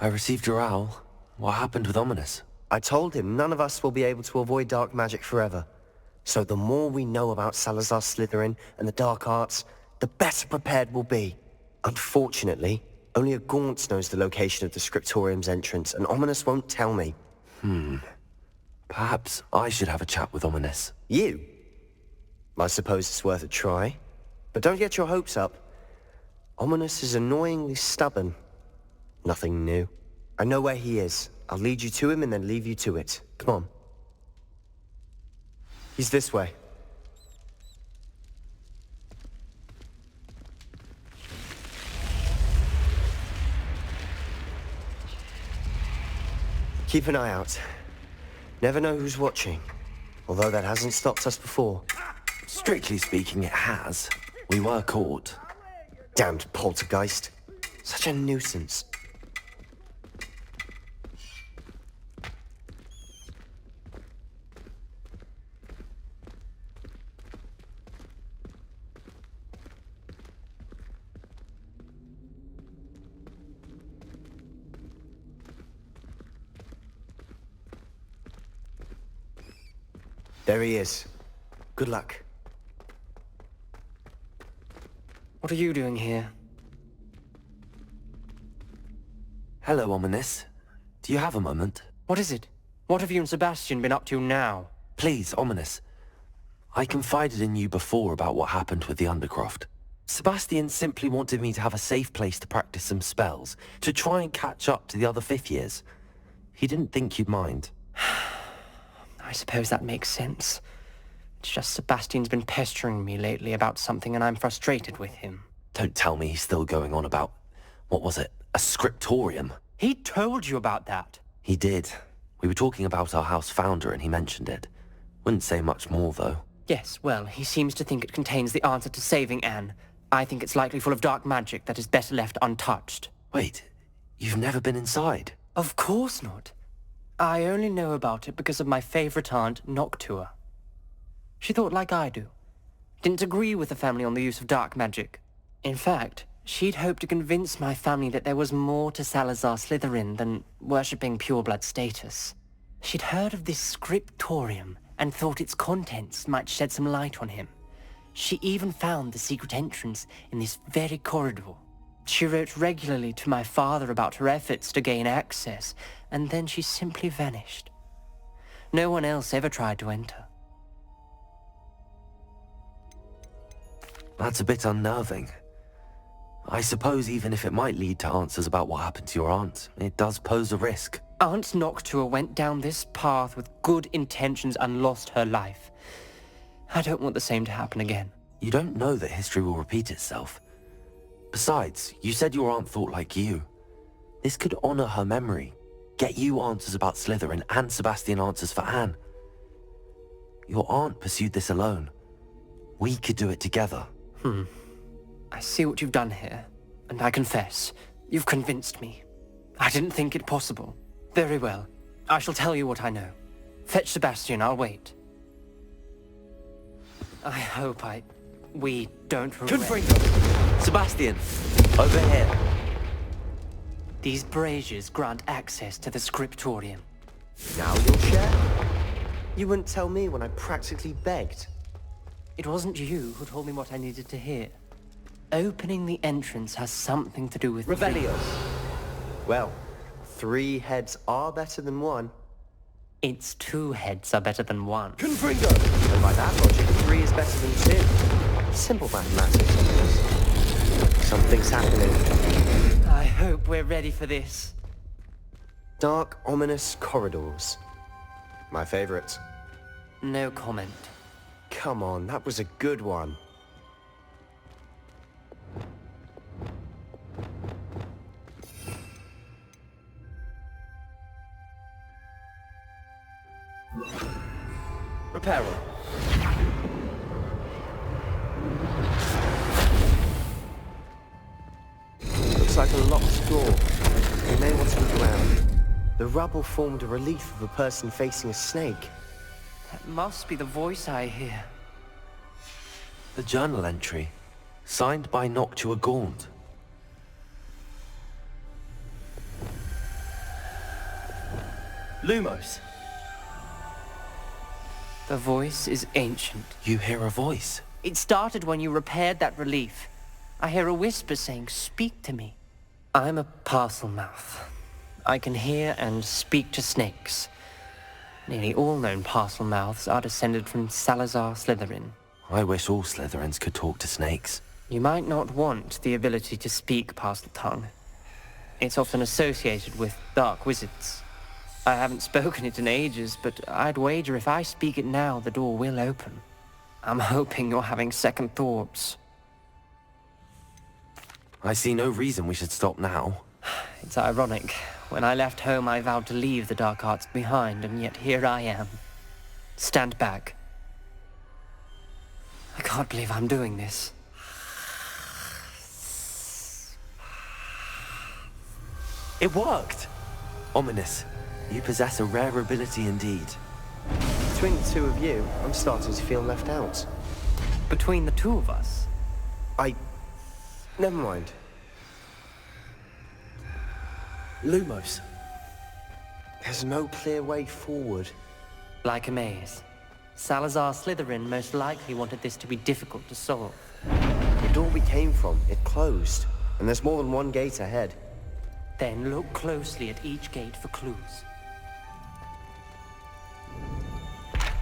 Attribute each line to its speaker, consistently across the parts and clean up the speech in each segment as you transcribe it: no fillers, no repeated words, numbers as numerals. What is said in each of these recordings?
Speaker 1: I received your owl. What happened with Ominis?
Speaker 2: I told him none of us will be able to avoid dark magic forever. So the more we know about Salazar Slytherin and the dark arts, the better prepared we'll be. Unfortunately, only a Gaunt knows the location of the Scriptorium's entrance, and Ominis won't tell me.
Speaker 1: Perhaps I should have a chat with Ominis.
Speaker 2: You? I suppose it's worth a try. But don't get your hopes up. Ominis is annoyingly stubborn. Nothing new. I know where he is. I'll lead you to him and then leave you to it. Come on. He's this way. Keep an eye out. Never know who's watching. Although that hasn't stopped us before.
Speaker 1: Strictly speaking, it has. We were caught.
Speaker 2: Damned poltergeist. Such a nuisance. There he is. Good luck.
Speaker 3: What are you doing here?
Speaker 1: Hello, Ominis. Do you have a moment?
Speaker 3: What is it? What have you and Sebastian been up to now?
Speaker 1: Please, Ominis. I confided in you before about what happened with the Undercroft. Sebastian simply wanted me to have a safe place to practice some spells, to try and catch up to the other fifth years. He didn't think you'd mind.
Speaker 3: I suppose that makes sense. It's just Sebastian's been pestering me lately about something and I'm frustrated with him.
Speaker 1: Don't tell me he's still going on about, what was it, a Scriptorium?
Speaker 3: He told you about that.
Speaker 1: He did. We were talking about our house founder and he mentioned it. Wouldn't say much more, though.
Speaker 3: Yes, well, he seems to think it contains the answer to saving Anne. I think it's likely full of dark magic that is better left untouched.
Speaker 1: Wait, you've never been inside?
Speaker 3: Of course not. I only know about it because of my favorite aunt, Noctua. She thought like I do. Didn't agree with the family on the use of dark magic. In fact, she'd hoped to convince my family that there was more to Salazar Slytherin than worshipping pureblood status. She'd heard of this Scriptorium and thought its contents might shed some light on him. She even found the secret entrance in this very corridor. She wrote regularly to my father about her efforts to gain access, and then she simply vanished. No one else ever tried to enter.
Speaker 1: That's a bit unnerving. I suppose even if it might lead to answers about what happened to your aunt, it does pose a risk.
Speaker 3: Aunt Noctua went down this path with good intentions and lost her life. I don't want the same to happen again.
Speaker 1: You don't know that history will repeat itself. Besides, you said your aunt thought like you. This could honor her memory, get you answers about Slytherin and Sebastian answers for Anne. Your aunt pursued this alone. We could do it together.
Speaker 3: I see what you've done here, and I confess, you've convinced me. I didn't think it possible. Very well. I shall tell you what I know. Fetch Sebastian, I'll wait. I hope we don't regret...
Speaker 1: Confringo! Sebastian! Over here!
Speaker 3: These braziers grant access to the Scriptorium.
Speaker 2: Now you'll share? You wouldn't tell me when I practically begged.
Speaker 3: It wasn't you who told me what I needed to hear. Opening the entrance has something to do with...
Speaker 2: Revelio. Well, 3 heads are better than 1.
Speaker 3: Its 2 heads are better than 1.
Speaker 2: Confringo! And by that logic, 3 is better than 2. Simple mathematics, of course. Something's happening.
Speaker 3: I hope we're ready for this.
Speaker 2: Dark, ominous corridors. My favorite.
Speaker 3: No comment.
Speaker 2: Come on, that was a good one.
Speaker 1: Reparo.
Speaker 2: Looks like a locked door. We may want to look around. The rubble formed a relief of a person facing a snake.
Speaker 3: That must be the voice I hear.
Speaker 1: The journal entry, signed by Noctua Gaunt. Lumos!
Speaker 3: The voice is ancient.
Speaker 1: You hear a voice?
Speaker 3: It started when you repaired that relief. I hear a whisper saying, "Speak to me." I'm a parcel mouth. I can hear and speak to snakes. Nearly all known parcel mouths are descended from Salazar Slytherin.
Speaker 1: I wish all Slytherins could talk to snakes.
Speaker 3: You might not want the ability to speak parcel tongue. It's often associated with dark wizards. I haven't spoken it in ages, but I'd wager if I speak it now, the door will open. I'm hoping you're having second thoughts.
Speaker 1: I see no reason we should stop now.
Speaker 3: It's ironic. When I left home, I vowed to leave the dark arts behind, and yet here I am. Stand back. I can't believe I'm doing this.
Speaker 1: It worked! Ominis, you possess a rare ability indeed.
Speaker 2: Between the two of you, I'm starting to feel left out.
Speaker 3: Between the two of us?
Speaker 2: Never mind.
Speaker 1: Lumos.
Speaker 2: There's no clear way forward.
Speaker 3: Like a maze. Salazar Slytherin most likely wanted this to be difficult to solve.
Speaker 2: The door we came from, it closed. And there's more than one gate ahead.
Speaker 3: Then look closely at each gate for clues.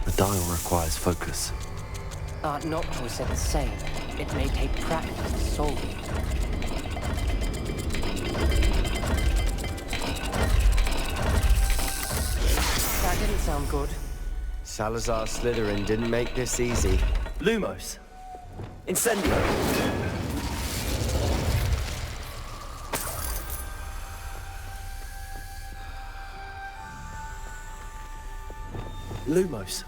Speaker 1: The dial requires focus.
Speaker 3: Art Noctua said the same. It may take practice to solve it. That didn't sound good.
Speaker 2: Salazar Slytherin didn't make this easy.
Speaker 1: Lumos. Incendio. Lumos.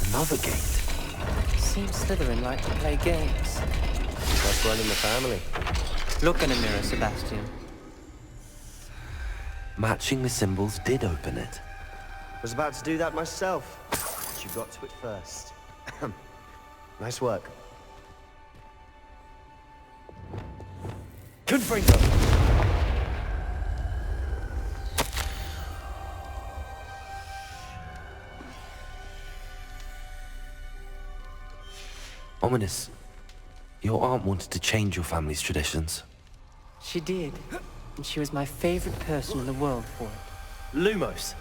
Speaker 1: Another gate.
Speaker 3: Seems Slytherin like to play games.
Speaker 2: That's one in the family.
Speaker 3: Look in a mirror, Sebastian.
Speaker 1: Matching the symbols did open it.
Speaker 2: Was about to do that myself. But you got to it first. Nice work.
Speaker 1: Confringo! Ominis, your aunt wanted to change your family's traditions.
Speaker 3: She did. And she was my favorite person in the world for it.
Speaker 1: Lumos.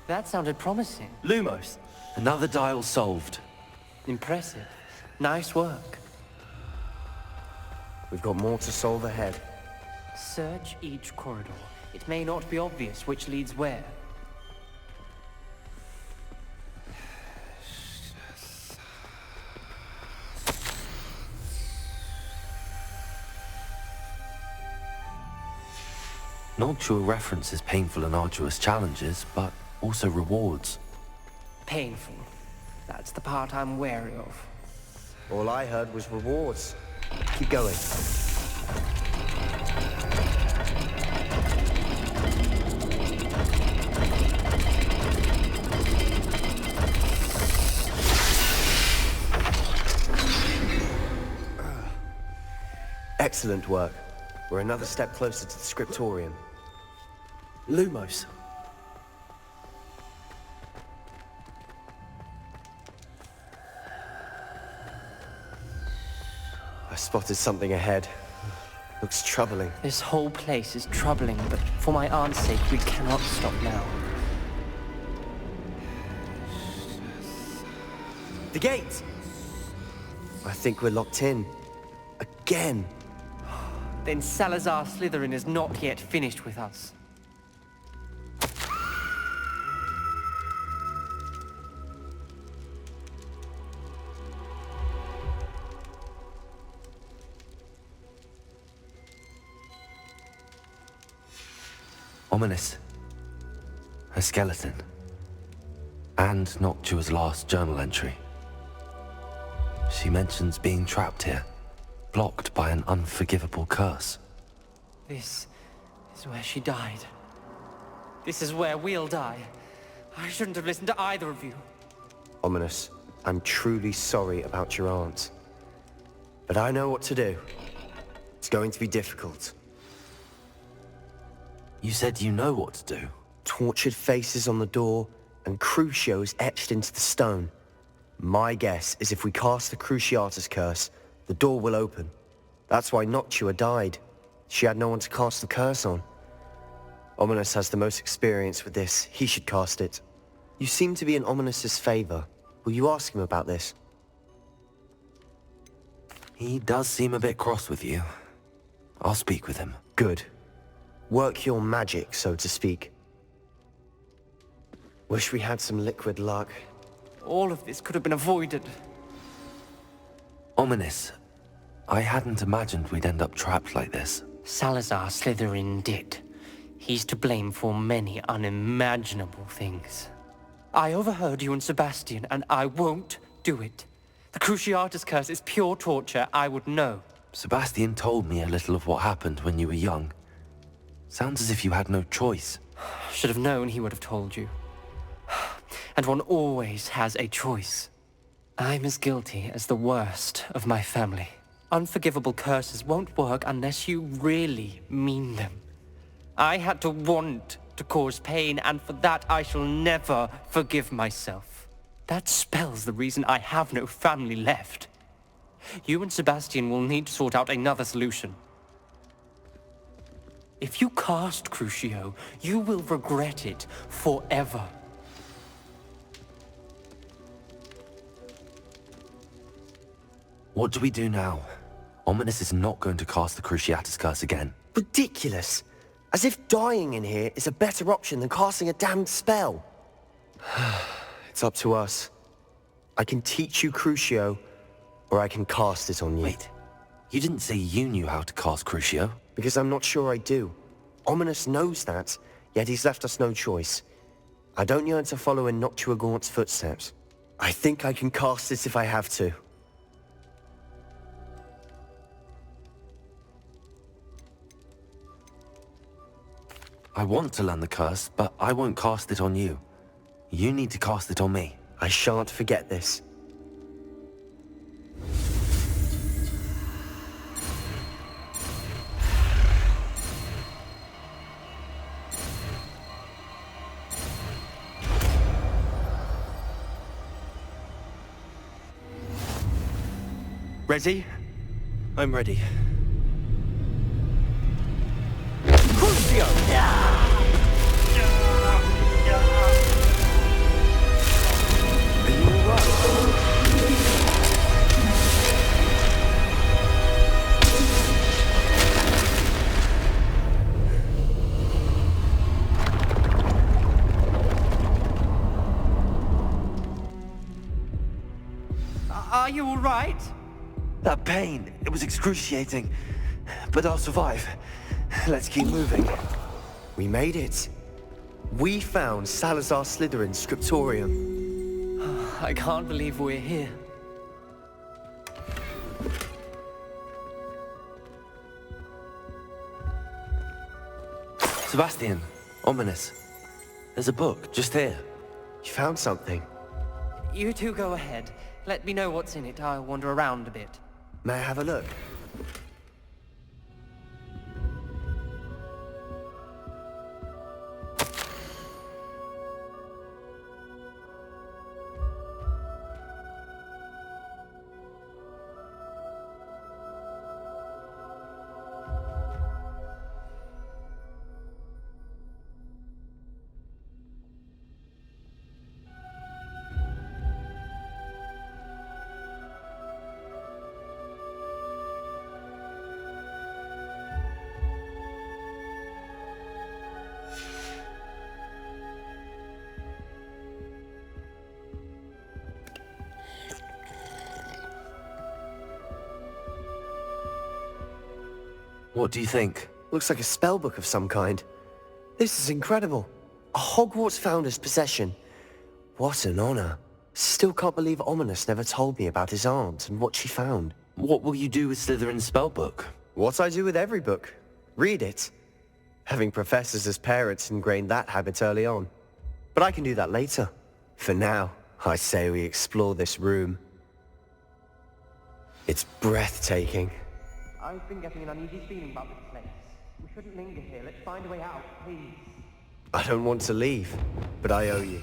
Speaker 3: That sounded promising.
Speaker 1: Lumos. Another dial solved.
Speaker 3: Impressive. Nice work.
Speaker 2: We've got more to solve ahead.
Speaker 3: Search each corridor. It may not be obvious which leads where.
Speaker 1: Noctua references painful and arduous challenges, but also rewards.
Speaker 3: Painful. That's the part I'm wary of.
Speaker 2: All I heard was rewards. Keep going. Excellent work. We're another step closer to the Scriptorium.
Speaker 1: Lumos.
Speaker 2: I spotted something ahead. Looks troubling.
Speaker 3: This whole place is troubling, but for my aunt's sake, we cannot stop now.
Speaker 2: The gate! I think we're locked in. Again.
Speaker 3: Then Salazar Slytherin is not yet finished with us.
Speaker 1: Ominis. A skeleton. And Noctua's last journal entry. She mentions being trapped here, blocked by an unforgivable curse.
Speaker 3: This is where she died. This is where we'll die. I shouldn't have listened to either of you.
Speaker 2: Ominis, I'm truly sorry about your aunt. But I know what to do. It's going to be difficult.
Speaker 1: You said you know what to do.
Speaker 2: Tortured faces on the door, and Crucio is etched into the stone. My guess is if we cast the Cruciatus curse, the door will open. That's why Noctua died. She had no one to cast the curse on. Ominis has the most experience with this. He should cast it. You seem to be in Ominis' favor. Will you ask him about this?
Speaker 1: He does seem a bit cross with you. I'll speak with him.
Speaker 2: Good. Work your magic, so to speak. Wish we had some liquid luck.
Speaker 3: All of this could have been avoided.
Speaker 1: Ominis, I hadn't imagined we'd end up trapped like this.
Speaker 3: Salazar Slytherin did. He's to blame for many unimaginable things. I overheard you and Sebastian, and I won't do it. The Cruciatus curse is pure torture, I would know.
Speaker 1: Sebastian told me a little of what happened when you were young. Sounds as if you had no choice.
Speaker 3: Should have known he would have told you. And one always has a choice. I'm as guilty as the worst of my family. Unforgivable curses won't work unless you really mean them. I had to want to cause pain, and for that I shall never forgive myself. That spells the reason I have no family left. You and Sebastian will need to sort out another solution. If you cast Crucio, you will regret it forever.
Speaker 1: What do we do now? Ominis is not going to cast the Cruciatus curse again.
Speaker 2: Ridiculous! As if dying in here is a better option than casting a damned spell. It's up to us. I can teach you Crucio, or I can cast it on you.
Speaker 1: Wait, you didn't say you knew how to cast Crucio?
Speaker 2: Because I'm not sure I do. Ominis knows that, yet he's left us no choice. I don't yearn to follow in Noctua Gaunt's footsteps. I think I can cast it if I have to.
Speaker 1: I want to learn the curse, but I won't cast it on you. You need to cast it on me.
Speaker 2: I shan't forget this.
Speaker 1: Ready? I'm ready.
Speaker 2: Crucio! Are you alright?
Speaker 3: Are you all right?
Speaker 1: That pain, it was excruciating. But I'll survive. Let's keep moving.
Speaker 2: We made it. We found Salazar Slytherin's Scriptorium.
Speaker 3: I can't believe we're here.
Speaker 1: Sebastian, Ominis. There's a book, just here.
Speaker 2: You found something.
Speaker 3: You two go ahead. Let me know what's in it. I'll wander around a bit.
Speaker 2: May I have a look?
Speaker 1: What do you think?
Speaker 2: Looks like a spell book of some kind. This is incredible. A Hogwarts founder's possession. What an honor. Still can't believe Ominis never told me about his aunt and what she found.
Speaker 1: What will you do with Slytherin's spellbook?
Speaker 2: What I do with every book. Read it. Having professors as parents ingrained that habit early on. But I can do that later. For now, I say we explore this room. It's breathtaking.
Speaker 3: I've been getting an uneasy feeling about this place. We shouldn't linger here. Let's find a way out, please.
Speaker 2: I don't want to leave, but I owe you.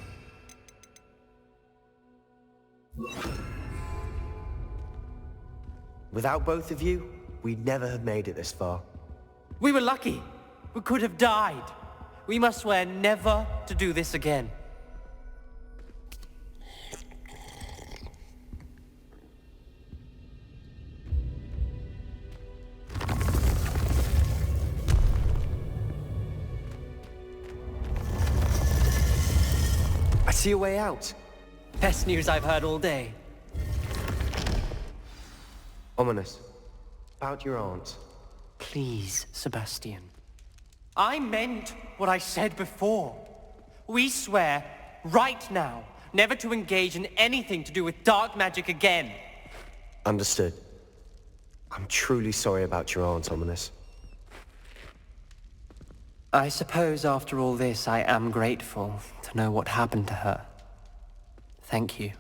Speaker 2: Without both of you, we'd never have made it this far.
Speaker 3: We were lucky. We could have died. We must swear never to do this again.
Speaker 2: I see a way out.
Speaker 3: Best news I've heard all day.
Speaker 2: Ominis, about your aunt.
Speaker 3: Please, Sebastian. I meant what I said before. We swear, right now, never to engage in anything to do with dark magic again.
Speaker 2: Understood. I'm truly sorry about your aunt, Ominis.
Speaker 3: I suppose after all this, I am grateful to know what happened to her. Thank you.